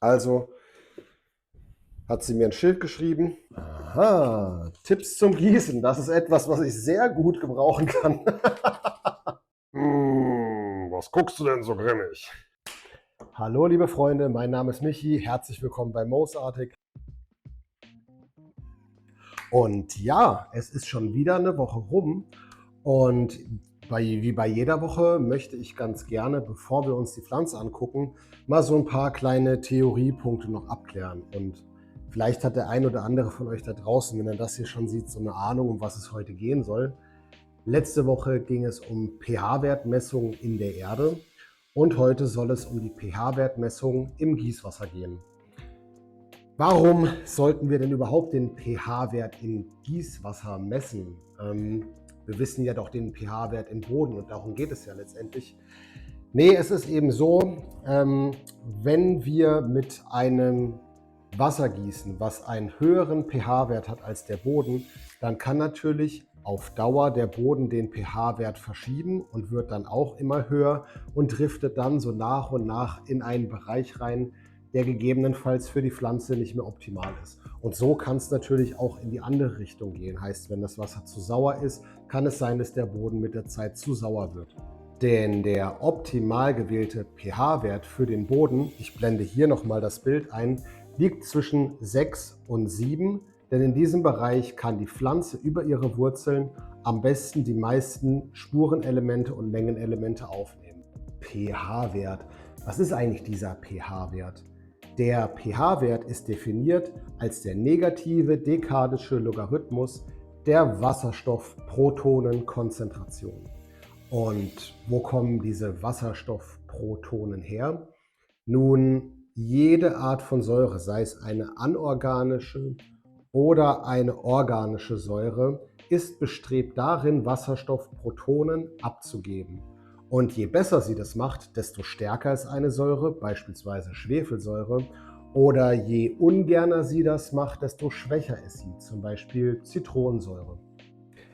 Also hat sie mir ein Schild geschrieben. Aha, Tipps zum Gießen. Das ist etwas, was ich sehr gut gebrauchen kann. Was guckst du denn so grimmig? Hallo liebe Freunde, mein Name ist Michi. Herzlich willkommen bei Mosartig. Und ja, es ist schon wieder eine Woche rum. Und wie bei jeder Woche möchte ich ganz gerne, bevor wir uns die Pflanze angucken, mal so ein paar kleine Theoriepunkte noch abklären. Und vielleicht hat der ein oder andere von euch da draußen, wenn er das hier schon sieht, so eine Ahnung, um was es heute gehen soll. Letzte Woche ging es um pH-Wertmessungen in der Erde und heute soll es um die pH-Wertmessung im Gießwasser gehen. Warum sollten wir denn überhaupt den pH-Wert im Gießwasser messen? Wir wissen ja doch den pH-Wert im Boden und darum geht es ja letztendlich. Nee, es ist eben so, wenn wir mit einem Wasser gießen, was einen höheren pH-Wert hat als der Boden, dann kann natürlich auf Dauer der Boden den pH-Wert verschieben und wird dann auch immer höher und driftet dann so nach und nach in einen Bereich rein, der gegebenenfalls für die Pflanze nicht mehr optimal ist. Und so kann es natürlich auch in die andere Richtung gehen. Heißt, wenn das Wasser zu sauer ist, kann es sein, dass der Boden mit der Zeit zu sauer wird. Denn der optimal gewählte pH-Wert für den Boden, ich blende hier nochmal das Bild ein, liegt zwischen 6 und 7, denn in diesem Bereich kann die Pflanze über ihre Wurzeln am besten die meisten Spurenelemente und Mengenelemente aufnehmen. pH-Wert. Was ist eigentlich dieser pH-Wert? Der pH-Wert ist definiert als der negative dekadische Logarithmus der Wasserstoffprotonenkonzentration. Und wo kommen diese Wasserstoffprotonen her? Nun, jede Art von Säure, sei es eine anorganische oder eine organische Säure, ist bestrebt darin, Wasserstoffprotonen abzugeben. Und je besser sie das macht, desto stärker ist eine Säure, beispielsweise Schwefelsäure, oder je ungerner sie das macht, desto schwächer ist sie, zum Beispiel Zitronensäure.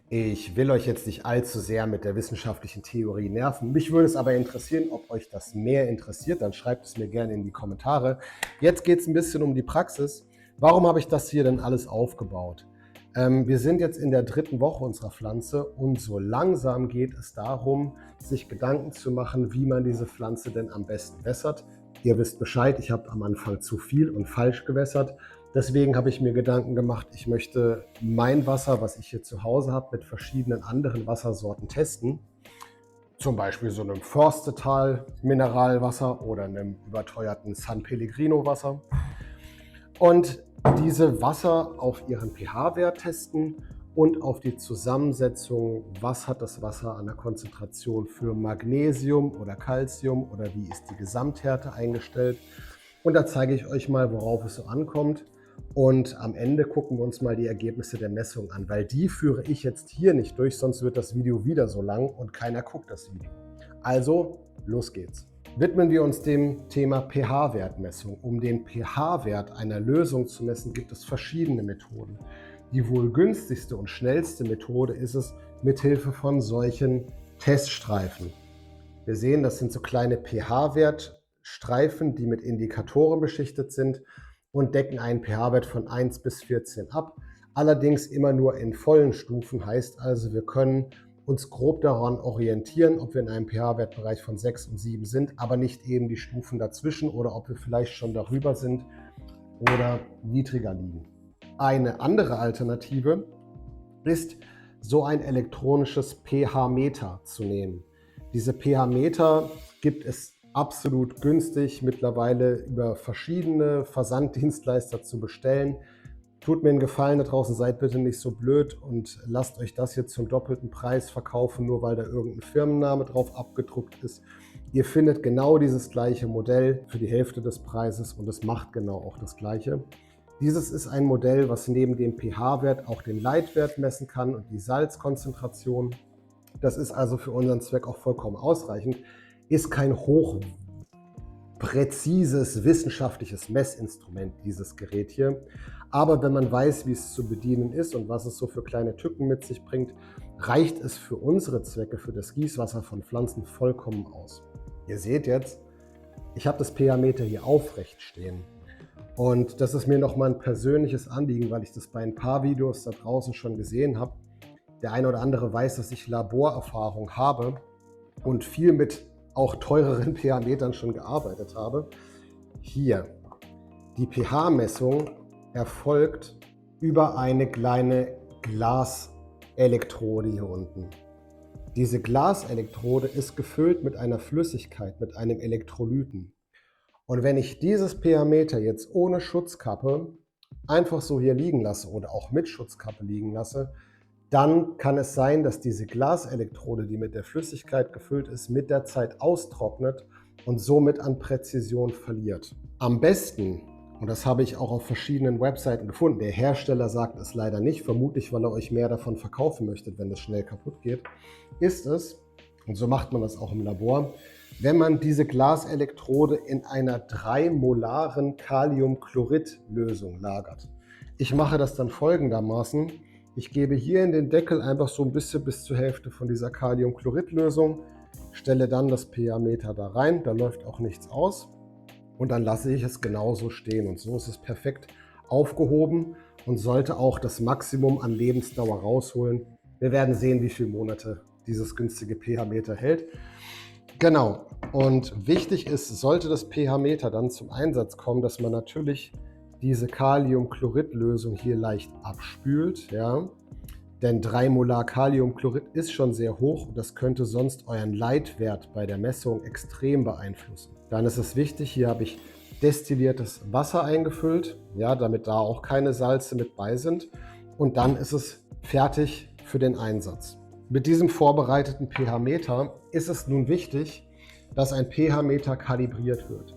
Ich will euch jetzt nicht allzu sehr mit der wissenschaftlichen Theorie nerven. Mich würde es aber interessieren, ob euch das mehr interessiert. Dann schreibt es mir gerne in die Kommentare. Jetzt geht es ein bisschen um die Praxis. Warum habe ich das hier denn alles aufgebaut? Wir sind jetzt in der 3. Woche unserer Pflanze und so langsam geht es darum, sich Gedanken zu machen, wie man diese Pflanze denn am besten wässert. Ihr wisst Bescheid, ich habe am Anfang zu viel und falsch gewässert. Deswegen habe ich mir Gedanken gemacht, ich möchte mein Wasser, was ich hier zu Hause habe, mit verschiedenen anderen Wassersorten testen. Zum Beispiel so einem Forstetal Mineralwasser oder einem überteuerten San Pellegrino Wasser. Und diese Wasser auf ihren pH-Wert testen und auf die Zusammensetzung, was hat das Wasser an der Konzentration für Magnesium oder Calcium oder wie ist die Gesamthärte eingestellt. Und da zeige ich euch mal, worauf es so ankommt. Und am Ende gucken wir uns mal die Ergebnisse der Messung an, weil die führe ich jetzt hier nicht durch, sonst wird das Video wieder so lang und keiner guckt das Video. Also, los geht's. Widmen wir uns dem Thema pH-Wertmessung. Um den pH-Wert einer Lösung zu messen, gibt es verschiedene Methoden. Die wohl günstigste und schnellste Methode ist es mithilfe von solchen Teststreifen. Wir sehen, das sind so kleine pH-Wertstreifen, die mit Indikatoren beschichtet sind und decken einen pH-Wert von 1 bis 14 ab. Allerdings immer nur in vollen Stufen, heißt also, wir können uns grob daran orientieren, ob wir in einem pH-Wertbereich von 6 und 7 sind, aber nicht eben die Stufen dazwischen oder ob wir vielleicht schon darüber sind oder niedriger liegen. Eine andere Alternative ist, so ein elektronisches pH-Meter zu nehmen. Diese pH-Meter gibt es absolut günstig mittlerweile über verschiedene Versanddienstleister zu bestellen. Tut mir einen Gefallen da draußen, seid bitte nicht so blöd und lasst euch das jetzt zum doppelten Preis verkaufen, nur weil da irgendein Firmenname drauf abgedruckt ist. Ihr findet genau dieses gleiche Modell für die Hälfte des Preises und es macht genau auch das Gleiche. Dieses ist ein Modell, was neben dem pH-Wert auch den Leitwert messen kann und die Salzkonzentration. Das ist also für unseren Zweck auch vollkommen ausreichend. Ist kein hochpräzises wissenschaftliches Messinstrument, dieses Gerät hier. Aber wenn man weiß, wie es zu bedienen ist und was es so für kleine Tücken mit sich bringt, reicht es für unsere Zwecke, für das Gießwasser von Pflanzen vollkommen aus. Ihr seht jetzt, Ich habe das pH-Meter hier aufrecht stehen. Und das ist mir nochmal ein persönliches Anliegen, weil ich das bei ein paar Videos da draußen schon gesehen habe. Der eine oder andere weiß, dass ich Laborerfahrung habe und viel mit auch teureren pH-Metern schon gearbeitet habe. Hier, die pH-Messung erfolgt über eine kleine Glaselektrode hier unten. Diese Glaselektrode ist gefüllt mit einer Flüssigkeit, mit einem Elektrolyten. Und wenn ich dieses pH-Meter jetzt ohne Schutzkappe einfach so hier liegen lasse oder auch mit Schutzkappe liegen lasse, dann kann es sein, dass diese Glaselektrode, die mit der Flüssigkeit gefüllt ist, mit der Zeit austrocknet und somit an Präzision verliert. Am besten, und das habe ich auch auf verschiedenen Webseiten gefunden, der Hersteller sagt es leider nicht, vermutlich weil er euch mehr davon verkaufen möchte, wenn es schnell kaputt geht, ist es, und so macht man das auch im Labor, wenn man diese Glaselektrode in einer 3-molaren Kaliumchlorid-Lösung lagert. Ich mache das dann folgendermaßen. Ich gebe hier in den Deckel einfach so ein bisschen bis zur Hälfte von dieser Kaliumchlorid-Lösung, stelle dann das pH-Meter da rein, da läuft auch nichts aus und dann lasse ich es genauso stehen. Und so ist es perfekt aufgehoben und sollte auch das Maximum an Lebensdauer rausholen. Wir werden sehen, wie viele Monate dieses günstige pH-Meter hält. Genau, und wichtig ist, sollte das pH-Meter dann zum Einsatz kommen, dass man natürlich diese Kaliumchlorid-Lösung hier leicht abspült, ja? Denn 3 Molar Kaliumchlorid ist schon sehr hoch und das könnte sonst euren Leitwert bei der Messung extrem beeinflussen. Dann ist es wichtig, hier habe ich destilliertes Wasser eingefüllt, ja, damit da auch keine Salze mit bei sind. Und dann ist es fertig für den Einsatz. Mit diesem vorbereiteten pH-Meter ist es nun wichtig, dass ein pH-Meter kalibriert wird.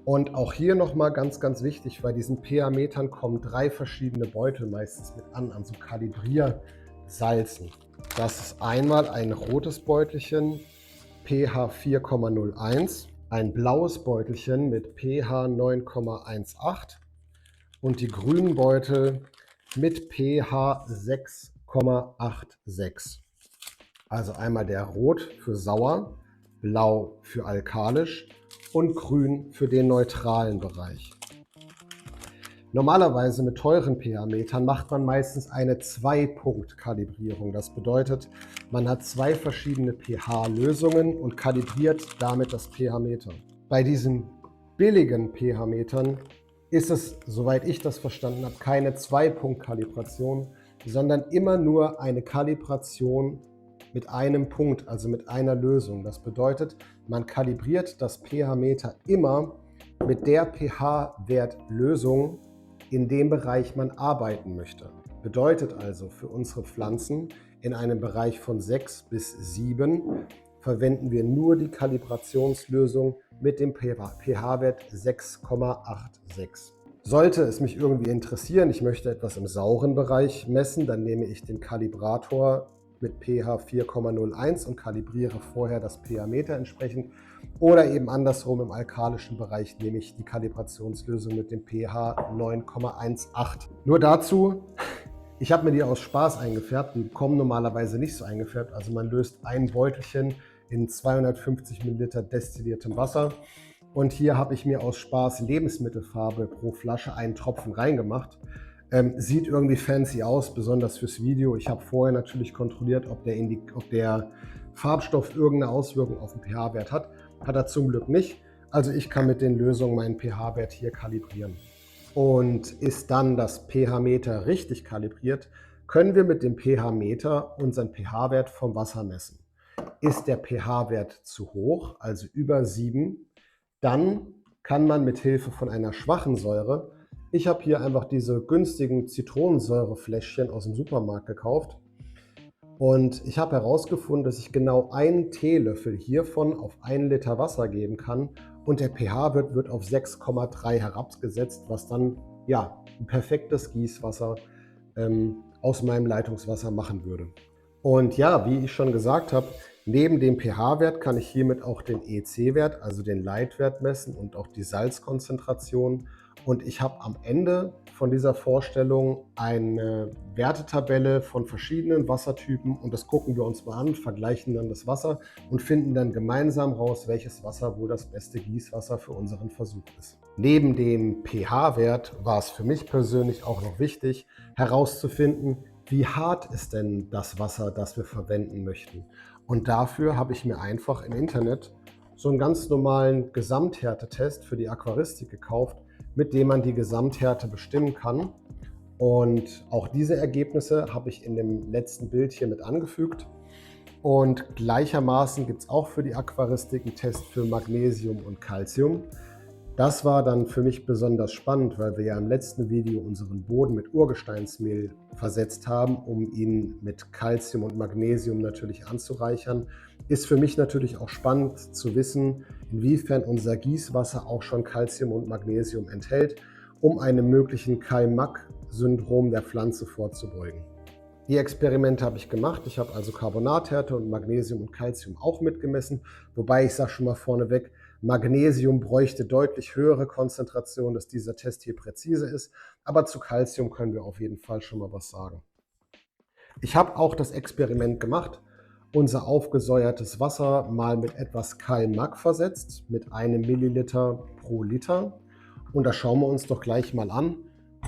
Und auch hier nochmal ganz, ganz wichtig, bei diesen pH-Metern kommen 3 verschiedene Beutel meistens mit an so Kalibriersalzen. Das ist einmal ein rotes Beutelchen pH 4,01, ein blaues Beutelchen mit pH 9,18 und die grünen Beutel mit pH 6,86. Also einmal der Rot für sauer, Blau für alkalisch und Grün für den neutralen Bereich. Normalerweise mit teuren pH-Metern macht man meistens eine 2-Punkt-Kalibrierung. Das bedeutet, man hat 2 verschiedene pH-Lösungen und kalibriert damit das pH-Meter. Bei diesen billigen pH-Metern ist es, soweit ich das verstanden habe, keine 2-Punkt-Kalibration, sondern immer nur eine Kalibration mit einem Punkt, also mit einer Lösung. Das bedeutet, man kalibriert das pH-Meter immer mit der pH-Wertlösung in dem Bereich man arbeiten möchte. Bedeutet also für unsere Pflanzen in einem Bereich von 6 bis 7 verwenden wir nur die Kalibrationslösung mit dem pH-Wert 6,86. Sollte es mich irgendwie interessieren, ich möchte etwas im sauren Bereich messen, dann nehme ich den Kalibrator mit pH 4,01 und kalibriere vorher das pH-Meter entsprechend. Oder eben andersrum im alkalischen Bereich nehme ich die Kalibrationslösung mit dem pH 9,18. Nur dazu, ich habe mir die aus Spaß eingefärbt, die kommen normalerweise nicht so eingefärbt. Also man löst ein Beutelchen in 250 Milliliter destilliertem Wasser. Und hier habe ich mir aus Spaß Lebensmittelfarbe pro Flasche einen Tropfen reingemacht. Sieht irgendwie fancy aus, besonders fürs Video. Ich habe vorher natürlich kontrolliert, ob der Farbstoff irgendeine Auswirkung auf den pH-Wert hat. Hat er zum Glück nicht. Also ich kann mit den Lösungen meinen pH-Wert hier kalibrieren. Und ist dann das pH-Meter richtig kalibriert, können wir mit dem pH-Meter unseren pH-Wert vom Wasser messen. Ist der pH-Wert zu hoch, also über 7, dann kann man mit Hilfe von einer schwachen Säure, ich habe hier einfach diese günstigen Zitronensäurefläschchen aus dem Supermarkt gekauft und ich habe herausgefunden, dass ich genau einen Teelöffel hiervon auf 1 Liter Wasser geben kann und der pH-Wert wird auf 6,3 herabgesetzt, was dann ja ein perfektes Gießwasser aus meinem Leitungswasser machen würde. Und ja, wie ich schon gesagt habe, neben dem pH-Wert kann ich hiermit auch den EC-Wert, also den Leitwert messen und auch die Salzkonzentration. Und ich habe am Ende von dieser Vorstellung eine Wertetabelle von verschiedenen Wassertypen und das gucken wir uns mal an, vergleichen dann das Wasser und finden dann gemeinsam raus, welches Wasser wohl das beste Gießwasser für unseren Versuch ist. Neben dem pH-Wert war es für mich persönlich auch noch wichtig, herauszufinden, wie hart ist denn das Wasser, das wir verwenden möchten. Und dafür habe ich mir einfach im Internet so einen ganz normalen Gesamthärtetest für die Aquaristik gekauft, mit dem man die Gesamthärte bestimmen kann. Und auch diese Ergebnisse habe ich in dem letzten Bild hier mit angefügt. Und gleichermaßen gibt es auch für die Aquaristik einen Test für Magnesium und Calcium. Das war dann für mich besonders spannend, weil wir ja im letzten Video unseren Boden mit Urgesteinsmehl versetzt haben, um ihn mit Calcium und Magnesium natürlich anzureichern. Ist für mich natürlich auch spannend zu wissen, inwiefern unser Gießwasser auch schon Calcium und Magnesium enthält, um einem möglichen Keimak-Syndrom der Pflanze vorzubeugen. Die Experimente habe ich gemacht. Ich habe also Carbonathärte und Magnesium und Calcium auch mitgemessen, wobei ich sage schon mal vorneweg, Magnesium bräuchte deutlich höhere Konzentrationen, dass dieser Test hier präzise ist, aber zu Calcium können wir auf jeden Fall schon mal was sagen. Ich habe auch das Experiment gemacht, unser aufgesäuertes Wasser mal mit etwas Keimak versetzt, mit 1 Milliliter pro Liter. Und da schauen wir uns doch gleich mal an,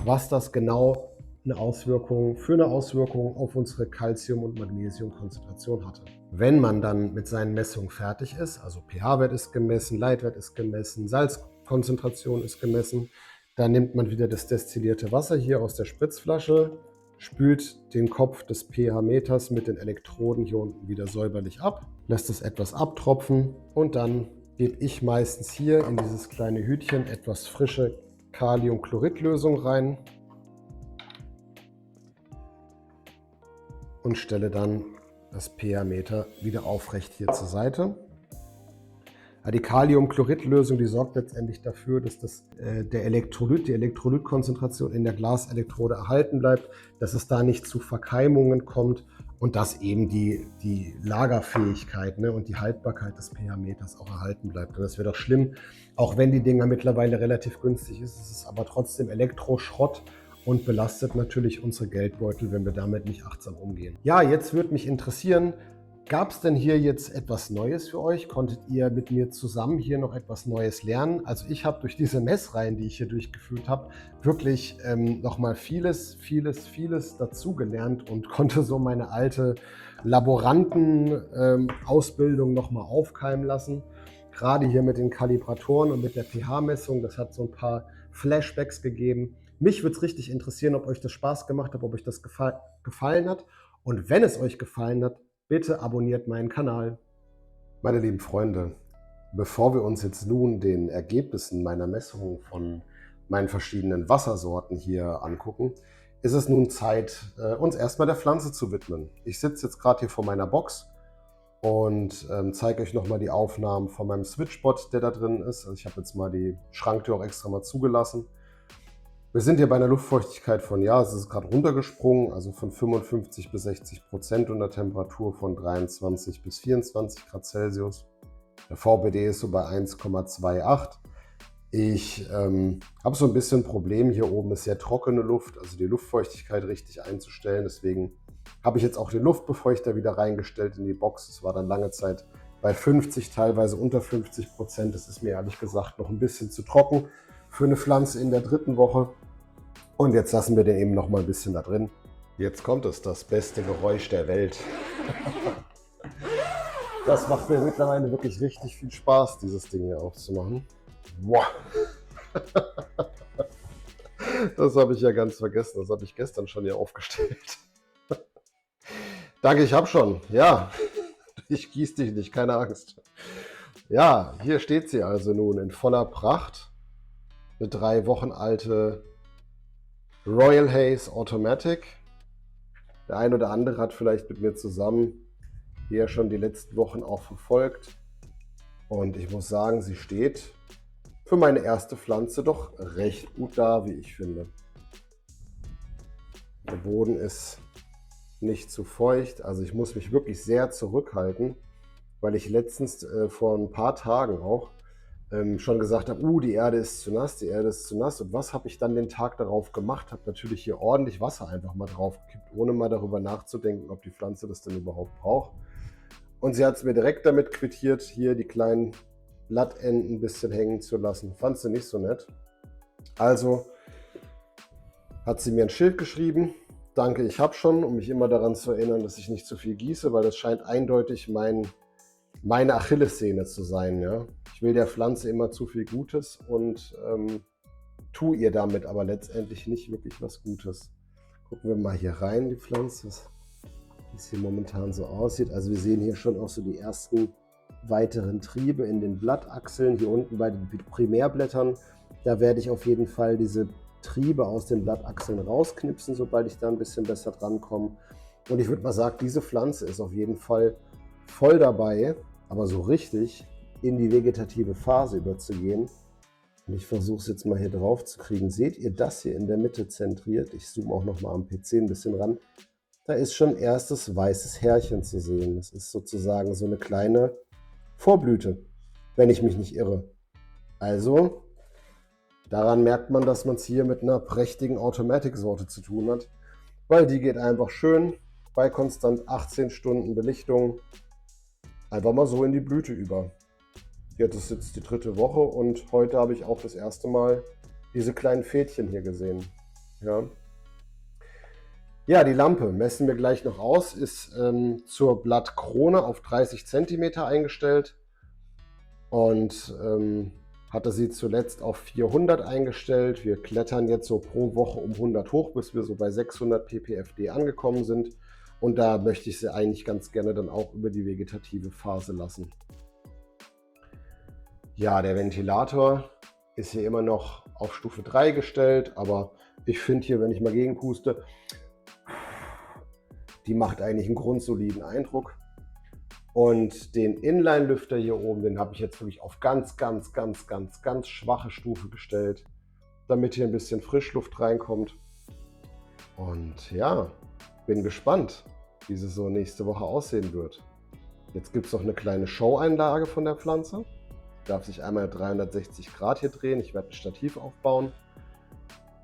was das genau für eine Auswirkung auf unsere Calcium- und Magnesiumkonzentration hatte. Wenn man dann mit seinen Messungen fertig ist, also pH-Wert ist gemessen, Leitwert ist gemessen, Salzkonzentration ist gemessen, dann nimmt man wieder das destillierte Wasser hier aus der Spritzflasche, spült den Kopf des pH-Meters mit den Elektroden hier unten wieder säuberlich ab, lässt es etwas abtropfen und dann gebe ich meistens hier in dieses kleine Hütchen etwas frische Kaliumchloridlösung rein und stelle dann das pH-Meter wieder aufrecht hier zur Seite. Ja, die Kaliumchloridlösung, die sorgt letztendlich dafür, dass die Elektrolytkonzentration in der Glaselektrode erhalten bleibt, dass es da nicht zu Verkeimungen kommt und dass eben die Lagerfähigkeit, ne, und die Haltbarkeit des pH-Meters auch erhalten bleibt. Und das wäre doch schlimm, auch wenn die Dinger mittlerweile relativ günstig ist, es ist aber trotzdem Elektroschrott und belastet natürlich unsere Geldbeutel, wenn wir damit nicht achtsam umgehen. Ja, jetzt würde mich interessieren, gab es denn hier jetzt etwas Neues für euch? Konntet ihr mit mir zusammen hier noch etwas Neues lernen? Also ich habe durch diese Messreihen, die ich hier durchgeführt habe, wirklich nochmal vieles dazugelernt und konnte so meine alte Laborantenausbildung nochmal aufkeimen lassen. Gerade hier mit den Kalibratoren und mit der pH-Messung, das hat so ein paar Flashbacks gegeben. Mich würde es richtig interessieren, ob euch das Spaß gemacht hat, ob euch das gefallen hat. Und wenn es euch gefallen hat, bitte abonniert meinen Kanal. Meine lieben Freunde, bevor wir uns jetzt nun den Ergebnissen meiner Messungen von meinen verschiedenen Wassersorten hier angucken, ist es nun Zeit, uns erstmal der Pflanze zu widmen. Ich sitze jetzt gerade hier vor meiner Box und zeige euch nochmal die Aufnahmen von meinem Switchbot, der da drin ist. Also ich habe jetzt mal die Schranktür auch extra mal zugelassen. Wir sind hier bei einer Luftfeuchtigkeit von, ja, es ist gerade runtergesprungen, also von 55 bis 60% und einer Temperatur von 23 bis 24 Grad Celsius. Der VBD ist so bei 1,28. Ich habe so ein bisschen ein Problem, hier oben ist sehr trockene Luft, also die Luftfeuchtigkeit richtig einzustellen. Deswegen habe ich jetzt auch den Luftbefeuchter wieder reingestellt in die Box. Es war dann lange Zeit bei 50, teilweise unter 50%. Das ist mir ehrlich gesagt noch ein bisschen zu trocken für eine Pflanze in der 3. Woche. Und jetzt lassen wir den eben noch mal ein bisschen da drin. Jetzt kommt es, das beste Geräusch der Welt. Das macht mir mittlerweile wirklich richtig viel Spaß, dieses Ding hier aufzumachen. Wow. Das habe ich ja ganz vergessen. Das habe ich gestern schon hier aufgestellt. Danke, ich habe schon. Ja, ich gieße dich nicht, keine Angst. Ja, hier steht sie also nun in voller Pracht. Eine 3 Wochen alte Royal Haze Automatic. Der ein oder andere hat vielleicht mit mir zusammen hier schon die letzten Wochen auch verfolgt. Und ich muss sagen, sie steht für meine erste Pflanze doch recht gut da, wie ich finde. Der Boden ist nicht zu feucht, also ich muss mich wirklich sehr zurückhalten, weil ich letztens vor ein paar Tagen auch schon gesagt habe, die Erde ist zu nass, die Erde ist zu nass. Und was habe ich dann den Tag darauf gemacht? Habe natürlich hier ordentlich Wasser einfach mal draufgekippt, ohne mal darüber nachzudenken, ob die Pflanze das denn überhaupt braucht. Und sie hat es mir direkt damit quittiert, hier die kleinen Blattenden ein bisschen hängen zu lassen. Fand sie nicht so nett. Also hat sie mir ein Schild geschrieben. Danke, ich habe schon, um mich immer daran zu erinnern, dass ich nicht zu viel gieße, weil das scheint eindeutig meine Achillessehne zu sein. Ja? Ich will der Pflanze immer zu viel Gutes und tue ihr damit aber letztendlich nicht wirklich was Gutes. Gucken wir mal hier rein, die Pflanze, wie es hier momentan so aussieht. Also wir sehen hier schon auch so die ersten weiteren Triebe in den Blattachseln. Hier unten bei den Primärblättern, da werde ich auf jeden Fall diese Triebe aus den Blattachseln rausknipsen, sobald ich da ein bisschen besser dran komme. Und ich würde mal sagen, diese Pflanze ist auf jeden Fall voll dabei, aber so richtig in die vegetative Phase überzugehen. Und ich versuche es jetzt mal hier drauf zu kriegen. Seht ihr das hier in der Mitte zentriert? Ich zoome auch noch mal am PC ein bisschen ran. Da ist schon erstes weißes Härchen zu sehen. Das ist sozusagen so eine kleine Vorblüte, wenn ich mich nicht irre. Also, daran merkt man, dass man es hier mit einer prächtigen Automatic-Sorte zu tun hat, weil die geht einfach schön bei konstant 18 Stunden Belichtung einfach mal so in die Blüte über. Jetzt ist jetzt die 3. Woche und heute habe ich auch das erste Mal diese kleinen Fädchen hier gesehen. Ja, die Lampe messen wir gleich noch aus, ist zur Blattkrone auf 30 cm eingestellt und hatte sie zuletzt auf 400 eingestellt. Wir klettern jetzt so pro Woche um 100 hoch, bis wir so bei 600 ppfd angekommen sind. Und da möchte ich sie eigentlich ganz gerne dann auch über die vegetative Phase lassen. Ja, der Ventilator ist hier immer noch auf Stufe 3 gestellt, aber ich finde hier, wenn ich mal gegenpuste, die macht eigentlich einen grundsoliden Eindruck. Und den Inline-Lüfter hier oben, den habe ich jetzt wirklich auf ganz schwache Stufe gestellt, damit hier ein bisschen Frischluft reinkommt. Und ja, bin gespannt, wie sie so nächste Woche aussehen wird. Jetzt gibt es noch eine kleine Show-Einlage von der Pflanze. Darf sich einmal 360 Grad hier drehen. Ich werde ein Stativ aufbauen.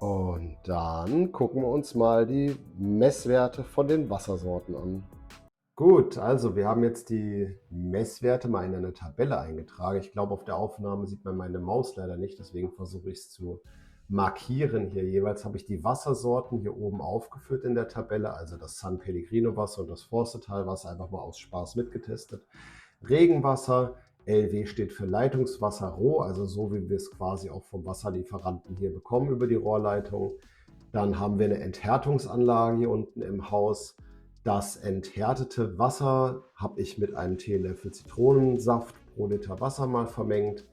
Und dann gucken wir uns mal die Messwerte von den Wassersorten an. Gut, also wir haben jetzt die Messwerte mal in eine Tabelle eingetragen. Ich glaube, auf der Aufnahme sieht man meine Maus leider nicht, deswegen versuche ich es zu markieren. Hier jeweils habe ich die Wassersorten hier oben aufgeführt in der Tabelle, also das San Pellegrino Wasser und das Forstetal Wasser, einfach mal aus Spaß mitgetestet. Regenwasser, LW steht für Leitungswasser roh, also so wie wir es quasi auch vom Wasserlieferanten hier bekommen über die Rohrleitung. Dann haben wir eine Enthärtungsanlage hier unten im Haus. Das enthärtete Wasser habe ich mit einem Teelöffel Zitronensaft pro Liter Wasser mal vermengt.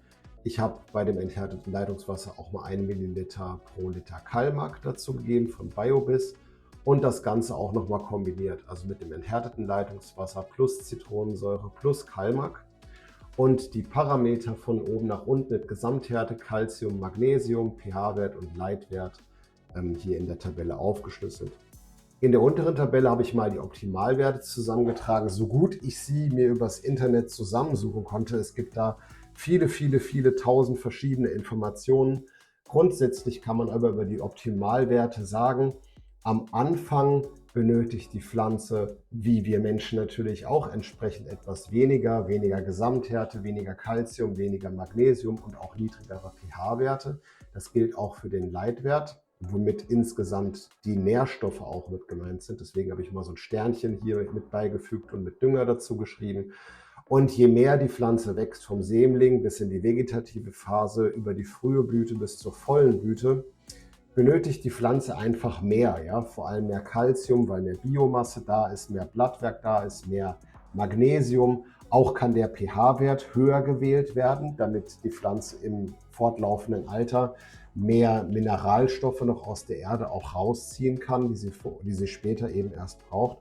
Ich habe bei dem enthärteten Leitungswasser auch mal 1 Milliliter pro Liter Kalmak dazu gegeben von Biobis und das Ganze auch nochmal kombiniert, also mit dem enthärteten Leitungswasser plus Zitronensäure plus Kalmak. Und die Parameter von oben nach unten mit Gesamthärte, Calcium, Magnesium, pH-Wert und Leitwert hier in der Tabelle aufgeschlüsselt. In der unteren Tabelle habe ich mal die Optimalwerte zusammengetragen, so gut ich sie mir übers Internet zusammensuchen konnte. Es gibt da viele tausend verschiedene Informationen. Grundsätzlich kann man aber über die Optimalwerte sagen, am Anfang benötigt die Pflanze, wie wir Menschen natürlich auch, entsprechend etwas weniger Gesamthärte, weniger Calcium, weniger Magnesium und auch niedrigere pH-Werte. Das gilt auch für den Leitwert, womit insgesamt die Nährstoffe auch mit gemeint sind. Deswegen habe ich mal so ein Sternchen hier mit beigefügt und mit Dünger dazu geschrieben. Und je mehr die Pflanze wächst, vom Sämling bis in die vegetative Phase, über die frühe Blüte bis zur vollen Blüte, benötigt die Pflanze einfach mehr, ja? Vor allem mehr Calcium, weil mehr Biomasse da ist, mehr Blattwerk da ist, mehr Magnesium. Auch kann der pH-Wert höher gewählt werden, damit die Pflanze im fortlaufenden Alter mehr Mineralstoffe noch aus der Erde auch rausziehen kann, die sie später eben erst braucht.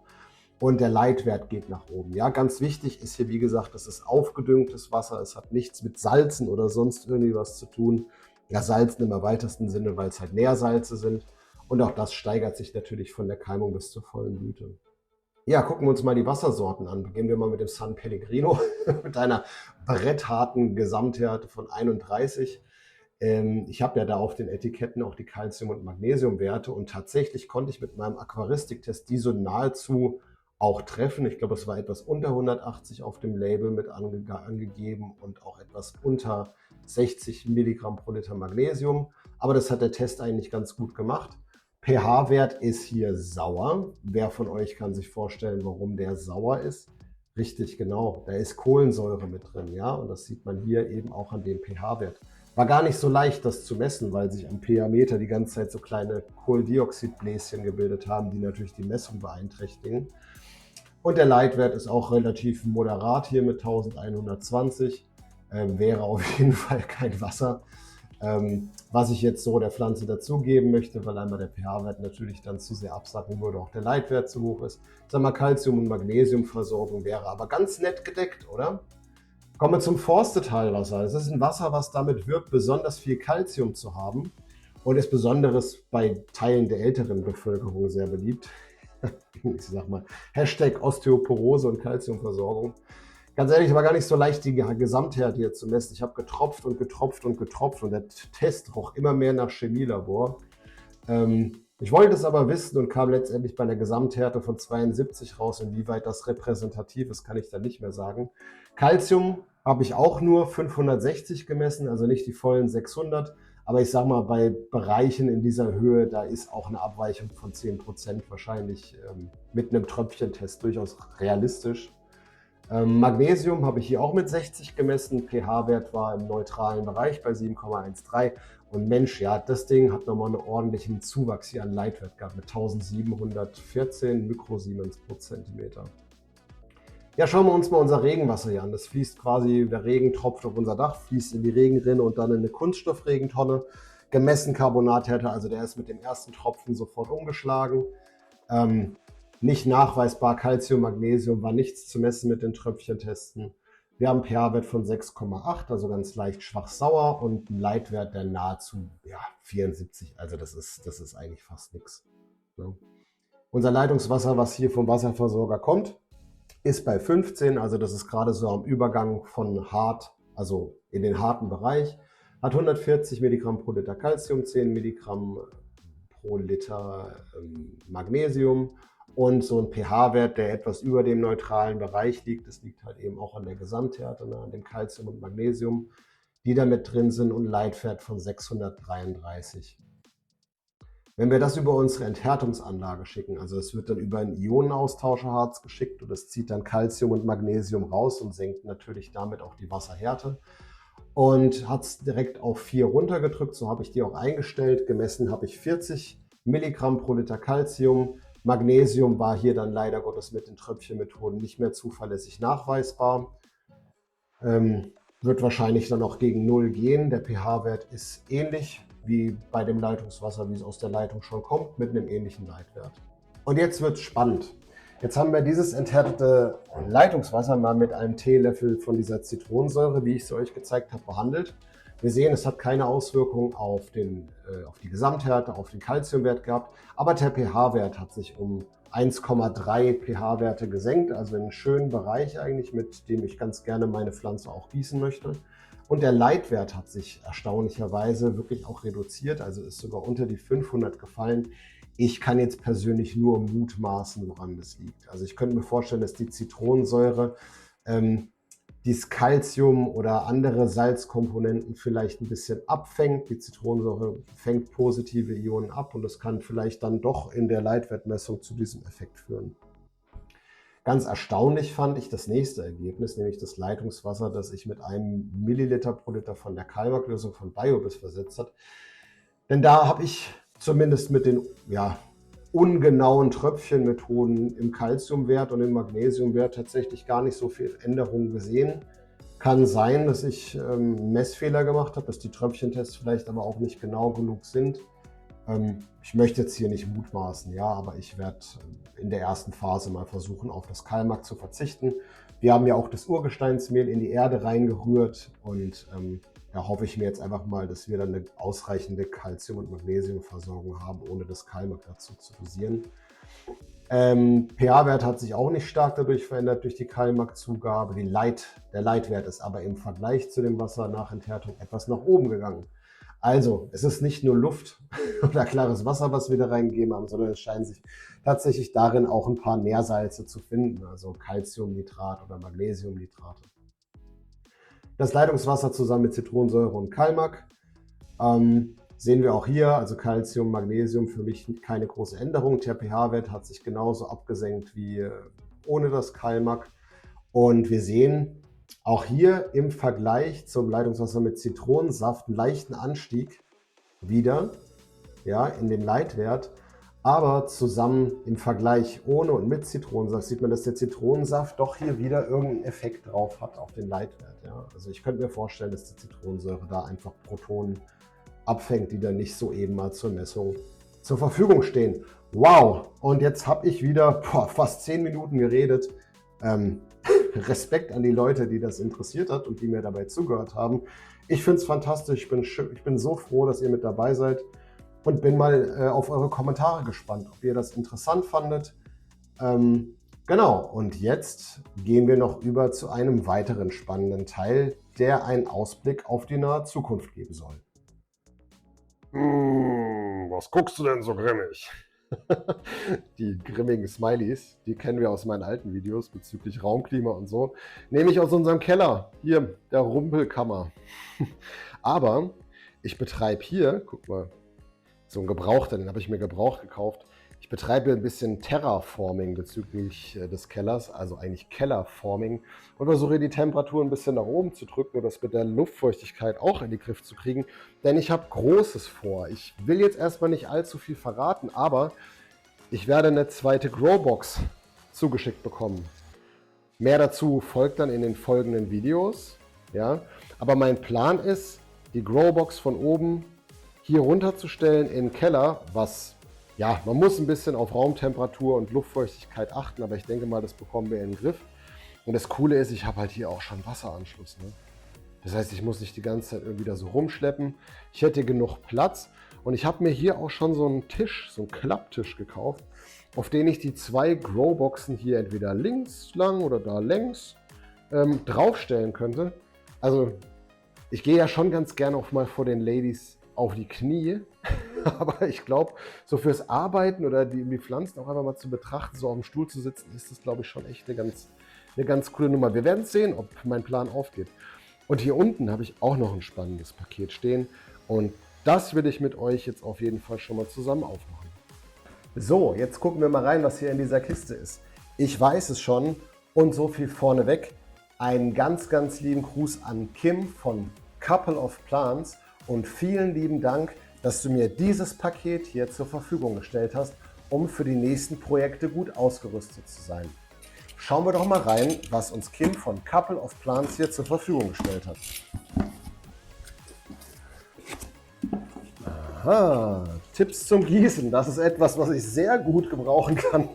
Und der Leitwert geht nach oben. Ja, ganz wichtig ist hier, wie gesagt, das ist aufgedüngtes Wasser. Es hat nichts mit Salzen oder sonst irgendwie was zu tun. Ja, Salzen im erweiterten Sinne, weil es halt Nährsalze sind. Und auch das steigert sich natürlich von der Keimung bis zur vollen Blüte. Ja, gucken wir uns mal die Wassersorten an. Beginnen wir mal mit dem San Pellegrino mit einer brettharten Gesamthärte von 31. Ich habe ja da auf den Etiketten auch die Calcium- und Magnesiumwerte und tatsächlich konnte ich mit meinem Aquaristiktest die so nahezu auch treffen. Ich glaube, es war etwas unter 180 auf dem Label mit angegeben und auch etwas unter 60 Milligramm pro Liter Magnesium. Aber das hat der Test eigentlich ganz gut gemacht. pH-Wert ist hier sauer. Wer von euch kann sich vorstellen, warum der sauer ist? Richtig, genau. Da ist Kohlensäure mit drin, ja, und das sieht man hier eben auch an dem pH-Wert. War gar nicht so leicht, das zu messen, weil sich am pH-Meter die ganze Zeit so kleine Kohlendioxidbläschen gebildet haben, die natürlich die Messung beeinträchtigen. Und der Leitwert ist auch relativ moderat hier mit 1120. Wäre auf jeden Fall kein Wasser. Was ich jetzt so der Pflanze dazugeben möchte, weil einmal der pH-Wert natürlich dann zu sehr absacken würde, auch der Leitwert zu hoch ist. Ich sag mal, Calcium- und Magnesiumversorgung wäre aber ganz nett gedeckt, oder? Kommen wir zum Forstetalwasser. Es ist ein Wasser, was damit wirbt, besonders viel Calcium zu haben und ist besonders bei Teilen der älteren Bevölkerung sehr beliebt. Ich sag mal, Hashtag Osteoporose und Calciumversorgung. Ganz ehrlich, war gar nicht so leicht, die Gesamthärte hier zu messen. Ich habe getropft und getropft und getropft und der Test roch immer mehr nach Chemielabor. Ich wollte es aber wissen und kam letztendlich bei einer Gesamthärte von 72 raus. Inwieweit das repräsentativ ist, kann ich da nicht mehr sagen. Calcium habe ich auch nur 560 gemessen, also nicht die vollen 600. Aber ich sage mal, bei Bereichen in dieser Höhe, da ist auch eine Abweichung von 10% wahrscheinlich mit einem Tröpfchentest durchaus realistisch. Magnesium habe ich hier auch mit 60 gemessen. pH-Wert war im neutralen Bereich bei 7,13. Und Mensch, ja, das Ding hat nochmal einen ordentlichen Zuwachs hier an Leitwert gehabt mit 1714 Mikrosiemens pro Zentimeter. Ja, schauen wir uns mal unser Regenwasser hier an. Das fließt quasi, der Regen tropft auf unser Dach, fließt in die Regenrinne und dann in eine Kunststoffregentonne. Gemessen Carbonathärte, also der ist mit dem ersten Tropfen sofort umgeschlagen. Nicht nachweisbar, Calcium, Magnesium war nichts zu messen mit den Tröpfchentesten. Wir haben einen pH-Wert von 6,8, also ganz leicht schwach sauer und einen Leitwert der nahezu 74. Also das ist eigentlich fast nichts. Ne? Unser Leitungswasser, was hier vom Wasserversorger kommt, ist bei 15, also das ist gerade so am Übergang von hart, also in den harten Bereich, hat 140 Milligramm pro Liter Calcium, 10 Milligramm pro Liter Magnesium und so ein pH-Wert, der etwas über dem neutralen Bereich liegt. Das liegt halt eben auch an der Gesamthärte, ne, an dem Calcium und Magnesium, die da mit drin sind und Leitwert von 633. Wenn wir das über unsere Enthärtungsanlage schicken, also es wird dann über ein Ionenaustauscherharz geschickt und das zieht dann Calcium und Magnesium raus und senkt natürlich damit auch die Wasserhärte und hat es direkt auf 4 runtergedrückt, so habe ich die auch eingestellt. Gemessen habe ich 40 Milligramm pro Liter Calcium. Magnesium war hier dann leider Gottes mit den Tröpfchenmethoden nicht mehr zuverlässig nachweisbar. Wird wahrscheinlich dann auch gegen 0 gehen. Der pH-Wert ist ähnlich wie bei dem Leitungswasser, wie es aus der Leitung schon kommt, mit einem ähnlichen Leitwert. Und jetzt wird es spannend. Jetzt haben wir dieses enthärtete Leitungswasser mal mit einem Teelöffel von dieser Zitronensäure, wie ich es euch gezeigt habe, behandelt. Wir sehen, es hat keine Auswirkung auf die Gesamthärte, auf den Calciumwert gehabt, aber der pH-Wert hat sich um 1,3 pH-Werte gesenkt, also in einen schönen Bereich eigentlich, mit dem ich ganz gerne meine Pflanze auch gießen möchte. Und der Leitwert hat sich erstaunlicherweise wirklich auch reduziert, also ist sogar unter die 500 gefallen. Ich kann jetzt persönlich nur mutmaßen, woran das liegt. Also ich könnte mir vorstellen, dass die Zitronensäure dieses Calcium oder andere Salzkomponenten vielleicht ein bisschen abfängt. Die Zitronensäure fängt positive Ionen ab und das kann vielleicht dann doch in der Leitwertmessung zu diesem Effekt führen. Ganz erstaunlich fand ich das nächste Ergebnis, nämlich das Leitungswasser, das ich mit einem Milliliter pro Liter von der Kalmark-Lösung von Biobis versetzt hat. Denn da habe ich zumindest mit den ungenauen Tröpfchenmethoden im Calciumwert und im Magnesiumwert tatsächlich gar nicht so viel Änderungen gesehen. Kann sein, dass ich Messfehler gemacht habe, dass die Tröpfchentests vielleicht aber auch nicht genau genug sind. Ich möchte jetzt hier nicht mutmaßen, ja, aber ich werde in der ersten Phase mal versuchen, auf das Kalmark zu verzichten. Wir haben ja auch das Urgesteinsmehl in die Erde reingerührt und da hoffe ich mir jetzt einfach mal, dass wir dann eine ausreichende Calcium- und Magnesiumversorgung haben, ohne das Kalmark dazu zu dosieren. pH-Wert hat sich auch nicht stark dadurch verändert durch die Kaliumzugabe. Der Leitwert ist aber im Vergleich zu dem Wasser nach Enthärtung etwas nach oben gegangen. Also, es ist nicht nur Luft oder klares Wasser, was wir da reingegeben haben, sondern es scheinen sich tatsächlich darin auch ein paar Nährsalze zu finden, also Calciumnitrat oder Magnesiumnitrate. Das Leitungswasser zusammen mit Zitronensäure und Kalimak. Sehen wir auch hier, also Calcium, Magnesium, für mich keine große Änderung. Der pH-Wert hat sich genauso abgesenkt wie ohne das Kalimak. Und wir sehen auch hier im Vergleich zum Leitungswasser mit Zitronensaft einen leichten Anstieg wieder, ja, in den Leitwert. Aber zusammen im Vergleich ohne und mit Zitronensaft sieht man, dass der Zitronensaft doch hier wieder irgendeinen Effekt drauf hat auf den Leitwert. Ja. Also ich könnte mir vorstellen, dass die Zitronensäure da einfach Protonen abfängt, die dann nicht so eben mal zur Messung zur Verfügung stehen. Wow! Und jetzt habe ich wieder fast 10 Minuten geredet. Respekt an die Leute, die das interessiert hat und die mir dabei zugehört haben. Ich finde es fantastisch. Ich bin so froh, dass ihr mit dabei seid und bin mal auf eure Kommentare gespannt, ob ihr das interessant fandet. Genau, und jetzt gehen wir noch über zu einem weiteren spannenden Teil, der einen Ausblick auf die nahe Zukunft geben soll. Was guckst du denn so grimmig? Die grimmigen Smileys, die kennen wir aus meinen alten Videos bezüglich Raumklima und so. Nehme ich aus unserem Keller, hier, der Rumpelkammer. Aber ich betreibe hier, guck mal, so ein gebrauchter, den habe ich mir gebraucht gekauft. Ich betreibe ein bisschen Terraforming bezüglich des Kellers, also eigentlich Kellerforming, und versuche die Temperatur ein bisschen nach oben zu drücken und das mit der Luftfeuchtigkeit auch in den Griff zu kriegen, denn ich habe Großes vor. Ich will jetzt erstmal nicht allzu viel verraten, aber ich werde eine zweite Growbox zugeschickt bekommen. Mehr dazu folgt dann in den folgenden Videos, ja? Aber mein Plan ist, die Growbox von oben hier runterzustellen in den Keller, was, ja, man muss ein bisschen auf Raumtemperatur und Luftfeuchtigkeit achten, aber ich denke mal, das bekommen wir in den Griff. Und das Coole ist, ich habe halt hier auch schon Wasseranschluss, ne? Das heißt, ich muss nicht die ganze Zeit irgendwie da so rumschleppen. Ich hätte genug Platz und ich habe mir hier auch schon so einen Tisch, so einen Klapptisch gekauft, auf den ich die 2 Growboxen hier entweder links lang oder da längs draufstellen könnte. Also ich gehe ja schon ganz gerne auch mal vor den Ladies auf die Knie, aber ich glaube, so fürs Arbeiten oder die Pflanzen auch einfach mal zu betrachten, so auf dem Stuhl zu sitzen, ist das, glaube ich, schon echt eine ganz coole Nummer. Wir werden sehen, ob mein Plan aufgeht. Und hier unten habe ich auch noch ein spannendes Paket stehen und das will ich mit euch jetzt auf jeden Fall schon mal zusammen aufmachen. So, jetzt gucken wir mal rein, was hier in dieser Kiste ist. Ich weiß es schon und so viel vorneweg. Einen ganz, ganz lieben Gruß an Kim von Couple of Plants und vielen lieben Dank, dass du mir dieses Paket hier zur Verfügung gestellt hast, um für die nächsten Projekte gut ausgerüstet zu sein. Schauen wir doch mal rein, was uns Kim von Couple of Plants hier zur Verfügung gestellt hat. Aha, Tipps zum Gießen. Das ist etwas, was ich sehr gut gebrauchen kann.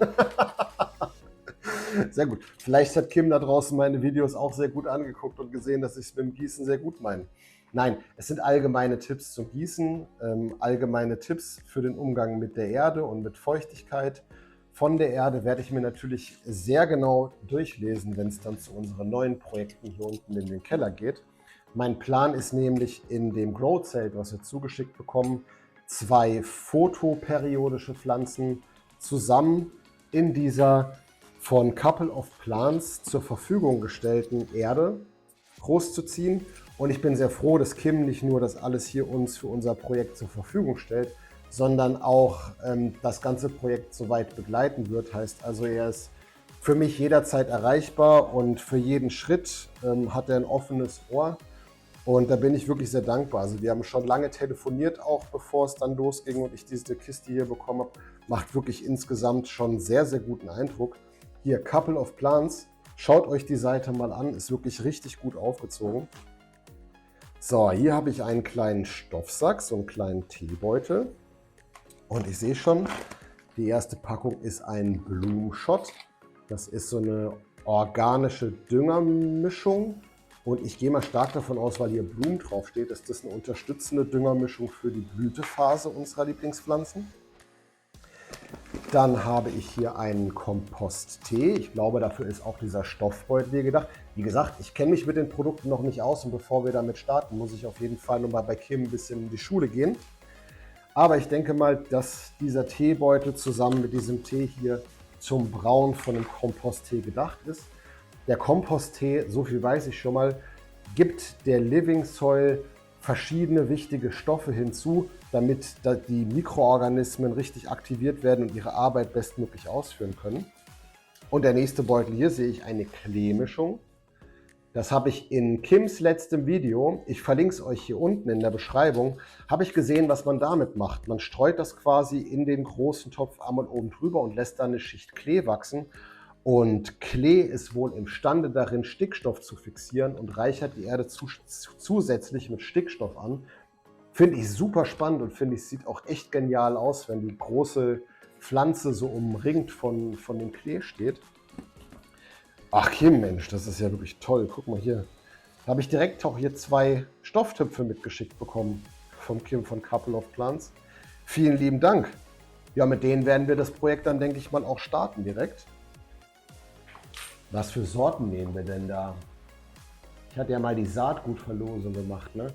Sehr gut. Vielleicht hat Kim da draußen meine Videos auch sehr gut angeguckt und gesehen, dass ich es mit dem Gießen sehr gut meine. Nein, es sind allgemeine Tipps zum Gießen, allgemeine Tipps für den Umgang mit der Erde und mit Feuchtigkeit. Von der Erde werde ich mir natürlich sehr genau durchlesen, wenn es dann zu unseren neuen Projekten hier unten in den Keller geht. Mein Plan ist nämlich in dem Grow-Zelt, was wir zugeschickt bekommen, 2 photoperiodische Pflanzen zusammen in dieser von Couple of Plants zur Verfügung gestellten Erde großzuziehen. Und ich bin sehr froh, dass Kim nicht nur das alles hier uns für unser Projekt zur Verfügung stellt, sondern auch das ganze Projekt soweit begleiten wird. Heißt also, er ist für mich jederzeit erreichbar und für jeden Schritt hat er ein offenes Ohr. Und da bin ich wirklich sehr dankbar. Also wir haben schon lange telefoniert, auch bevor es dann losging und ich diese Kiste hier bekommen habe. Macht wirklich insgesamt schon sehr, sehr guten Eindruck. Hier, Couple of Plants. Schaut euch die Seite mal an, ist wirklich richtig gut aufgezogen. So, hier habe ich einen kleinen Stoffsack, so einen kleinen Teebeutel. Und ich sehe schon, die erste Packung ist ein Bloomshot. Das ist so eine organische Düngermischung. Und ich gehe mal stark davon aus, weil hier Blumen draufsteht, dass das eine unterstützende Düngermischung für die Blütephase unserer Lieblingspflanzen. Dann habe ich hier einen Komposttee. Ich glaube, dafür ist auch dieser Stoffbeutel hier gedacht. Wie gesagt, ich kenne mich mit den Produkten noch nicht aus und bevor wir damit starten, muss ich auf jeden Fall nochmal bei Kim ein bisschen in die Schule gehen. Aber ich denke mal, dass dieser Teebeutel zusammen mit diesem Tee hier zum Brauen von einem Komposttee gedacht ist. Der Komposttee, so viel weiß ich schon mal, gibt der Living Soil verschiedene wichtige Stoffe hinzu, damit die Mikroorganismen richtig aktiviert werden und ihre Arbeit bestmöglich ausführen können. Und der nächste Beutel hier sehe ich eine Kleemischung. Das habe ich in Kims letztem Video, ich verlinke es euch hier unten in der Beschreibung, habe ich gesehen, was man damit macht. Man streut das quasi in den großen Topf einmal oben drüber und lässt dann eine Schicht Klee wachsen. Und Klee ist wohl imstande darin, Stickstoff zu fixieren und reichert die Erde zusätzlich mit Stickstoff an. Finde ich super spannend und finde ich, sieht auch echt genial aus, wenn die große Pflanze so umringt von dem Klee steht. Ach Kim, Mensch, das ist ja wirklich toll. Guck mal hier. Da habe ich direkt auch hier 2 Stofftöpfe mitgeschickt bekommen vom Kim von Couple of Plants. Vielen lieben Dank. Ja, mit denen werden wir das Projekt dann, denke ich mal, auch starten direkt. Was für Sorten nehmen wir denn da? Ich hatte ja mal die Saatgutverlosung gemacht, ne?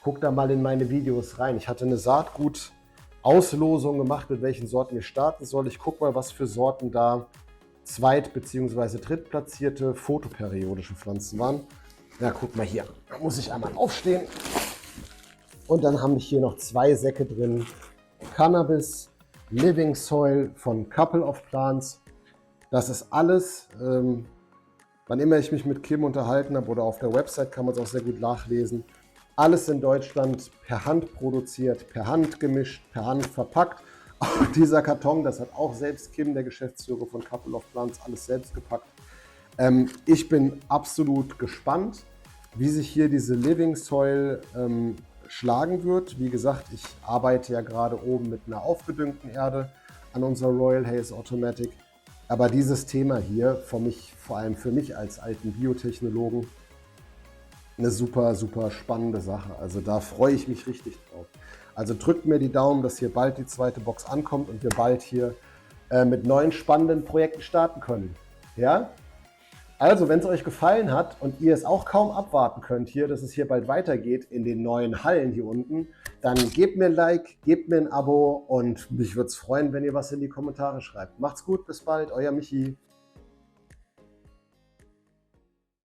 Guck da mal in meine Videos rein. Ich hatte eine Saatgut-Auslosung gemacht, mit welchen Sorten ich starten soll. Ich guck mal, was für Sorten da zweit- bzw. drittplatzierte photoperiodische Pflanzen waren. Ja, guck mal hier. Da muss ich einmal aufstehen. Und dann haben wir hier noch 2 Säcke drin. Cannabis Living Soil von Couple of Plants. Das ist alles, wann immer ich mich mit Kim unterhalten habe oder auf der Website kann man es auch sehr gut nachlesen. Alles in Deutschland per Hand produziert, per Hand gemischt, per Hand verpackt. Auch dieser Karton, das hat auch selbst Kim, der Geschäftsführer von Couple of Plants, alles selbst gepackt. Ich bin absolut gespannt, wie sich hier diese Living Soil schlagen wird. Wie gesagt, ich arbeite ja gerade oben mit einer aufgedüngten Erde an unserer Royal Haze Automatic. Aber dieses Thema hier, vor allem für mich als alten Biotechnologen, eine super, super spannende Sache. Also da freue ich mich richtig drauf. Also drückt mir die Daumen, dass hier bald die zweite Box ankommt und wir bald hier mit neuen spannenden Projekten starten können. Ja? Also, wenn es euch gefallen hat und ihr es auch kaum abwarten könnt hier, dass es hier bald weitergeht in den neuen Hallen hier unten, dann gebt mir ein Like, gebt mir ein Abo und mich würde es freuen, wenn ihr was in die Kommentare schreibt. Macht's gut, bis bald, euer Michi.